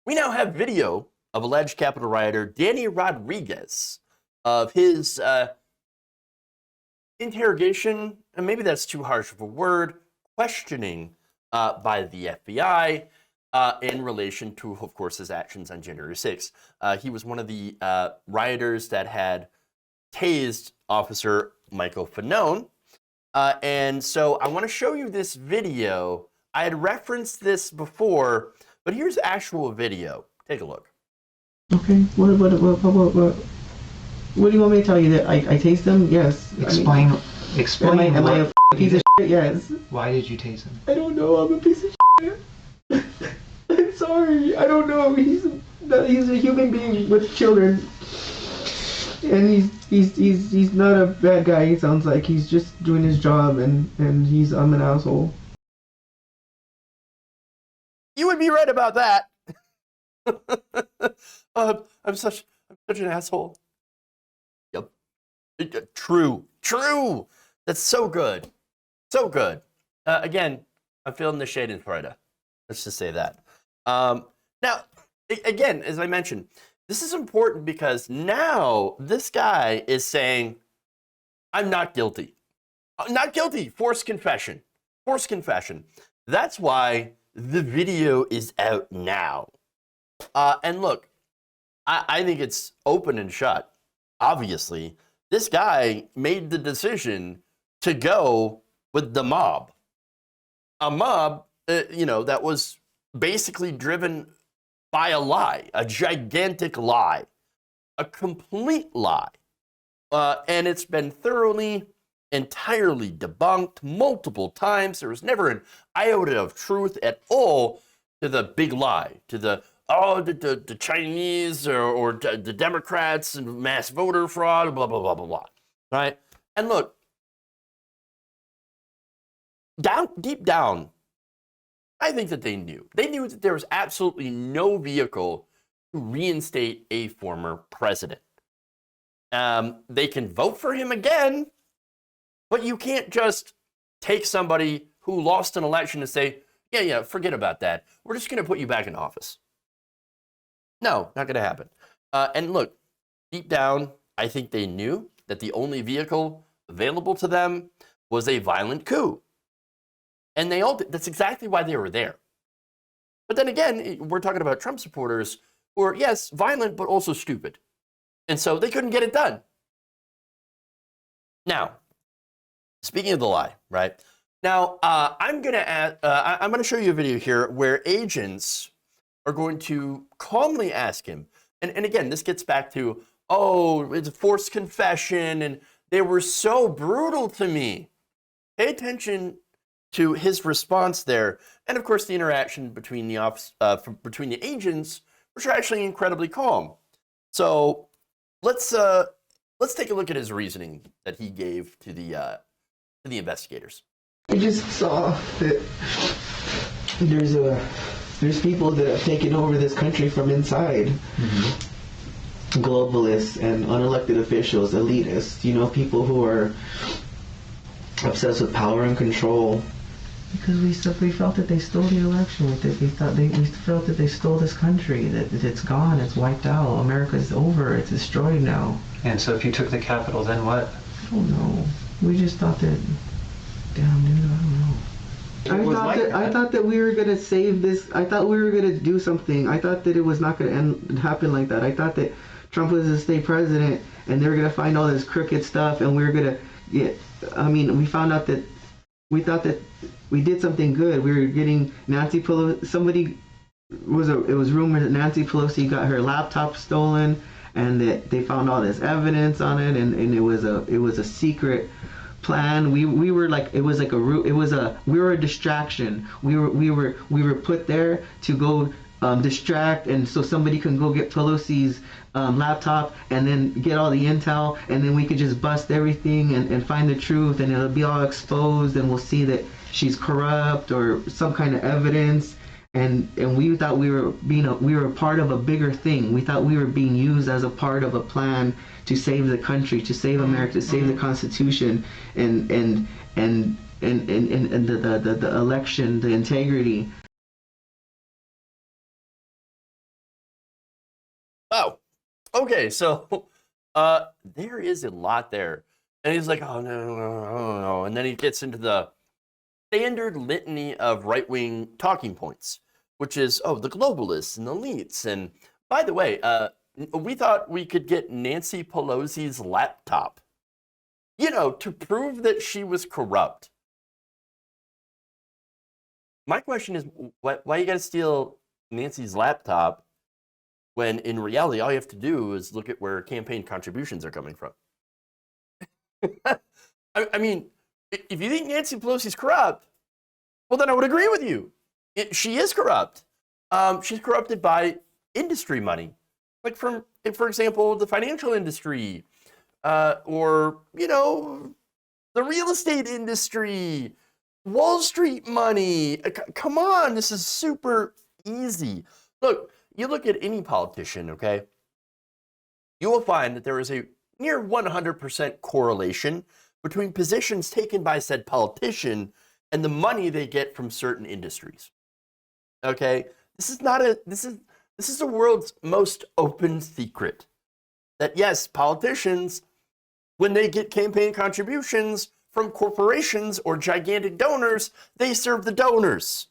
We now have video of alleged Capitol rioter Danny Rodriguez of his interrogation, and maybe that's too harsh of a word, questioning by the FBI in relation to, of course, his actions on January 6th. He was one of the rioters that had tased Officer Michael Fanone. And so I want to show you this video. I had referenced this before, but here's actual video. Take a look. Okay. What do you want me to tell you? That I tased him? Yes. Explain. Am I a piece of shit? Yes. Why did you tase him? I don't know. I'm a piece of shit. I'm sorry. I don't know. He's a human being with children, and he's not a bad guy. He sounds like he's just doing his job, and I'm an asshole. You would be right about that. I'm such an asshole. Yep. True. That's so good. So good. Again, I'm feeling the shade in Florida. Let's just say that. Now, again, as I mentioned, this is important because now this guy is saying, I'm not guilty. Not guilty. Forced confession. Forced confession. That's why the video is out now. And look, I think it's open and shut. Obviously, this guy made the decision to go with the mob. A mob, that was basically driven by a lie, a gigantic lie, a complete lie. And it's been entirely debunked multiple times. There was never an iota of truth at all to the big lie, to the Chinese or the Democrats and mass voter fraud, blah, blah, blah, blah, blah, right? And look, deep down, I think that they knew. They knew that there was absolutely no vehicle to reinstate a former president. They can vote for him again, but you can't just take somebody who lost an election and say, yeah, forget about that. We're just going to put you back in office. No, not going to happen. And look, deep down, I think they knew that the only vehicle available to them was a violent coup. And that's exactly why they were there. But then again, we're talking about Trump supporters who are, yes, violent, but also stupid. And so they couldn't get it done. Now, speaking of the lie, right? Now, I'm going to show you a video here where agents are going to calmly ask him. And again, this gets back to, it's a forced confession, and they were so brutal to me. Pay attention to his response there, and of course the interaction between the agents, which are actually incredibly calm. So let's take a look at his reasoning that he gave to the investigators. I just saw that there's people that have taken over this country from inside. Mm-hmm. Globalists and unelected officials, elitists, people who are obsessed with power and control. Because we felt that they stole the election. We felt that they stole this country, that it's gone, it's wiped out. America's over, it's destroyed now. And so if you took the Capitol, then what? I don't know. We just thought that, damn dude, I don't know. I thought that we were going to save this. I thought we were going to do something. I thought that it was not going to happen like that. I thought that Trump was to stay president and they were going to find all this crooked stuff and we were going to we found out that we thought that we did something good. We were getting Nancy Pelosi. It was rumored that Nancy Pelosi got her laptop stolen and that they found all this evidence on it and it was a secret plan. We were a distraction. We were put there to go distract, and so somebody can go get Pelosi's laptop and then get all the intel, and then we could just bust everything and find the truth, and it'll be all exposed, and we'll see that she's corrupt or some kind of evidence. And we thought we were part of a bigger thing. We thought we were being used as a part of a plan to save the country, to save America, to save the Constitution, and the election, the integrity. Oh, okay. So there is a lot there. And he's like, oh, no. And then he gets into the standard litany of right-wing talking points, which is, oh, the globalists and the elites. And by the way, we thought we could get Nancy Pelosi's laptop, to prove that she was corrupt. My question is, why you got to steal Nancy's laptop when in reality all you have to do is look at where campaign contributions are coming from? I mean, if you think Nancy Pelosi's corrupt, well, then I would agree with you. She is corrupt. She's corrupted by industry money, like for example, the financial industry, or the real estate industry, Wall Street money. Come on, this is super easy. Look, you look at any politician, okay? You will find that there is a near 100% correlation between positions taken by said politician and the money they get from certain industries. Okay? This is the world's most open secret. That yes, politicians, when they get campaign contributions from corporations or gigantic donors, they serve the donors.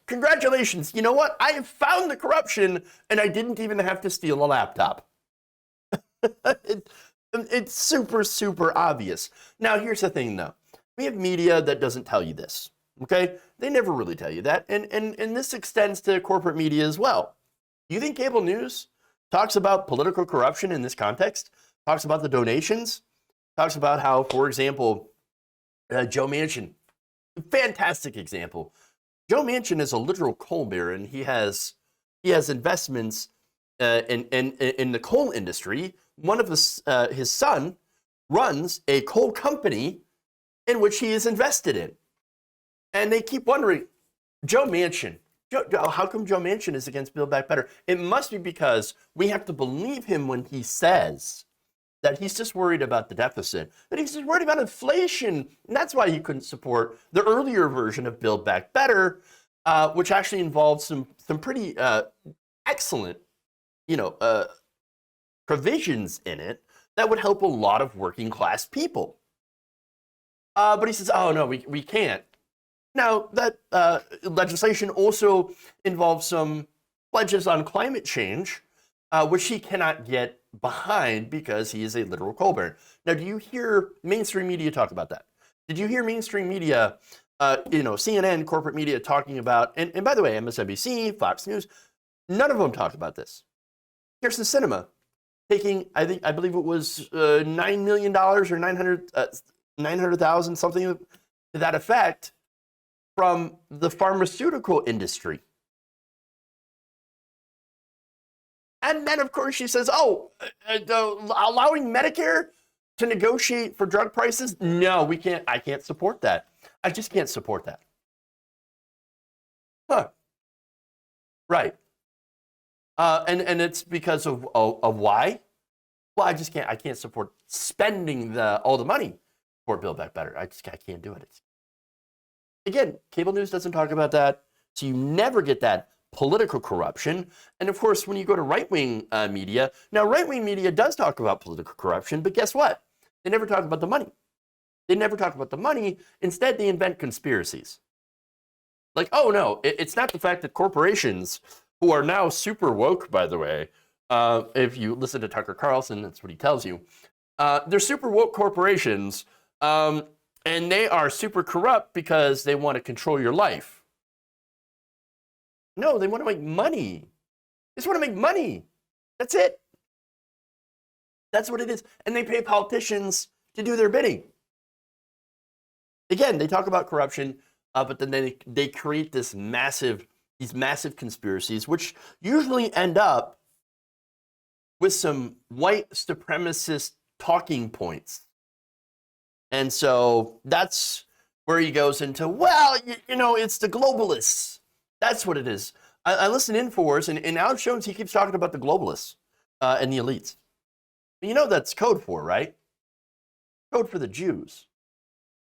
Congratulations. You know what? I have found the corruption and I didn't even have to steal a laptop. It's super, super obvious. Now, here's the thing, though. We have media that doesn't tell you this, okay? They never really tell you that, and this extends to corporate media as well. You think cable news talks about political corruption in this context? Talks about the donations? Talks about how, for example, Joe Manchin, fantastic example. Joe Manchin is a literal coal baron. He has investments in the coal industry. One of his son runs a coal company in which he is invested in. And they keep wondering, Joe Manchin, how come Joe Manchin is against Build Back Better? It must be because we have to believe him when he says that he's just worried about the deficit, that he's just worried about inflation. And that's why he couldn't support the earlier version of Build Back Better, which actually involved some pretty excellent, provisions in it that would help a lot of working class people. But he says, oh, no, we can't. Now, that legislation also involves some pledges on climate change, which he cannot get behind because he is a literal coal baron. Now, do you hear mainstream media talk about that? Did you hear mainstream media, CNN, corporate media talking about, and by the way, MSNBC, Fox News, none of them talked about this. Kirsten Sinema taking, I believe it was $9 million or 900,000, something to that effect, from the pharmaceutical industry. And then, of course, she says, allowing Medicare to negotiate for drug prices? No, we can't. I can't support that. I just can't support that. Huh. Right. And it's because of why? Well, I can't support spending all the money for Build Back Better. I can't do it. Again, cable news doesn't talk about that, so you never get that political corruption. And of course, when you go to right-wing media, now right-wing media does talk about political corruption, but guess what? They never talk about the money. They never talk about the money. Instead, they invent conspiracies. Like, oh no, it's not the fact that corporations, who are now super woke, by the way, if you listen to Tucker Carlson, that's what he tells you, they're super woke corporations, and they are super corrupt because they want to control your life. No, they want to make money. They just want to make money. That's it. That's what it is. And they pay politicians to do their bidding. Again, they talk about corruption, but then they create these massive conspiracies, which usually end up with some white supremacist talking points. And so that's where he goes into, well, it's the globalists. That's what it is. I listen in InfoWars, and Alex Jones, he keeps talking about the globalists and the elites. That's code for, right? Code for the Jews.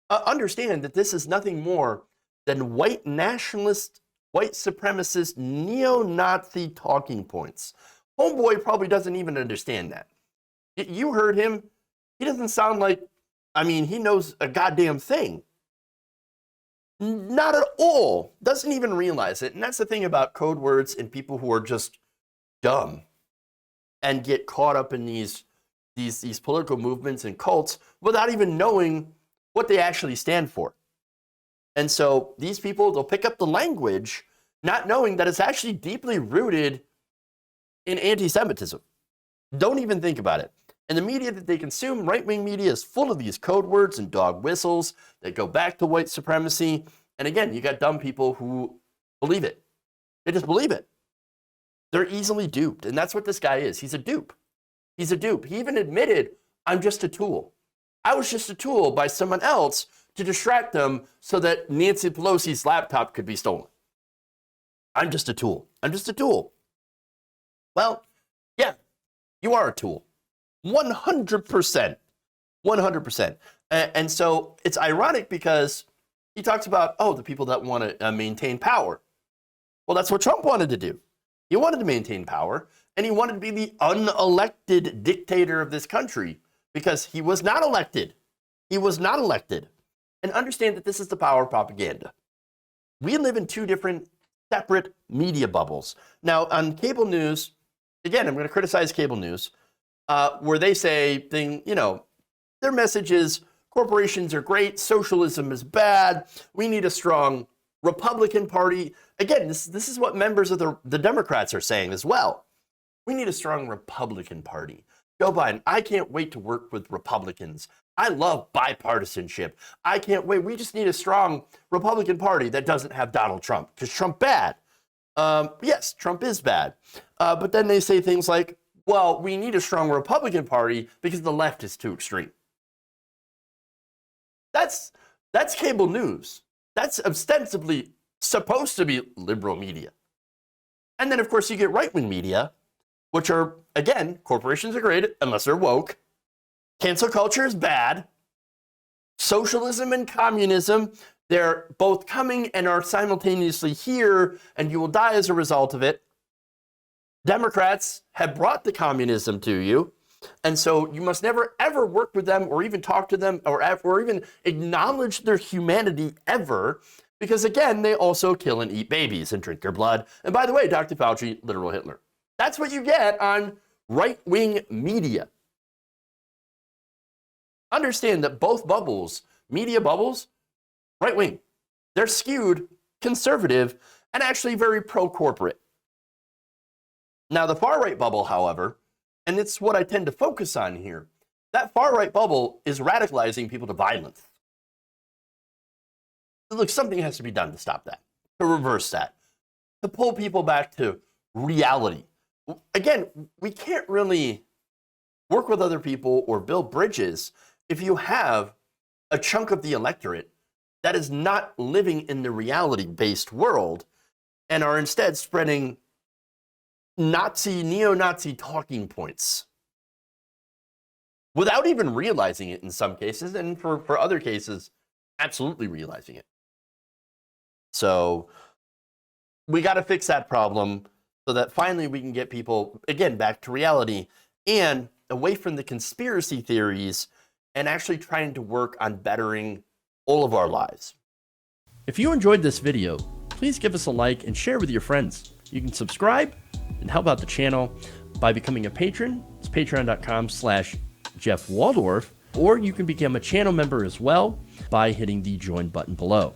Understand that this is nothing more than white nationalist white supremacist neo-Nazi talking points. Homeboy probably doesn't even understand that. You heard him. He doesn't sound like, I mean, he knows a goddamn thing. Not at all. Doesn't even realize it. And that's the thing about code words and people who are just dumb and get caught up in these political movements and cults without even knowing what they actually stand for. And so these people, they'll pick up the language not knowing that it's actually deeply rooted in anti-Semitism. Don't even think about it. And the media that they consume, right-wing media, is full of these code words and dog whistles that go back to white supremacy. And again, you got dumb people who believe it. They just believe it. They're easily duped. And that's what this guy is. He's a dupe. He's a dupe. He even admitted, I'm just a tool. I was just a tool by someone else to distract them so that Nancy Pelosi's laptop could be stolen. I'm just a tool. I'm just a tool. Well, yeah, you are a tool. 100%. 100%. And so it's ironic because he talks about, oh, the people that want to maintain power. Well, that's what Trump wanted to do. He wanted to maintain power, and he wanted to be the unelected dictator of this country because he was not elected. He was not elected. And understand that this is the power of propaganda. We live in two different separate media bubbles. Now, on cable news, again, I'm going to criticize cable news, where they say, their message is corporations are great, socialism is bad, we need a strong Republican Party. Again, this is what members of the Democrats are saying as well. We need a strong Republican Party. Joe Biden, I can't wait to work with Republicans. I love bipartisanship. I can't wait. We just need a strong Republican Party that doesn't have Donald Trump, because Trump bad. Yes, Trump is bad. But then they say things like, well, we need a strong Republican Party because the left is too extreme. That's cable news. That's ostensibly supposed to be liberal media. And then, of course, you get right-wing media, which are, again, corporations are great unless they're woke. Cancel culture is bad. Socialism and communism, they're both coming and are simultaneously here, and you will die as a result of it. Democrats have brought the communism to you, and so you must never, ever work with them or even talk to them or even acknowledge their humanity ever, because, again, they also kill and eat babies and drink their blood. And by the way, Dr. Fauci, literal Hitler. That's what you get on right-wing media. Understand that both bubbles, media bubbles, right-wing, they're skewed conservative and actually very pro-corporate. Now, the far-right bubble, however, and it's what I tend to focus on here, that far-right bubble is radicalizing people to violence. Look, something has to be done to stop that, to reverse that, to pull people back to reality. Again, we can't really work with other people or build bridges if you have a chunk of the electorate that is not living in the reality-based world and are instead spreading neo-Nazi talking points without even realizing it in some cases, and for other cases, absolutely realizing it. So we got to fix that problem so that finally we can get people, again, back to reality and away from the conspiracy theories and actually trying to work on bettering all of our lives. If you enjoyed this video, please give us a like and share with your friends. You can subscribe and help out the channel by becoming a patron. It's patreon.com/Jeff Waldorf, or you can become a channel member as well by hitting the join button below.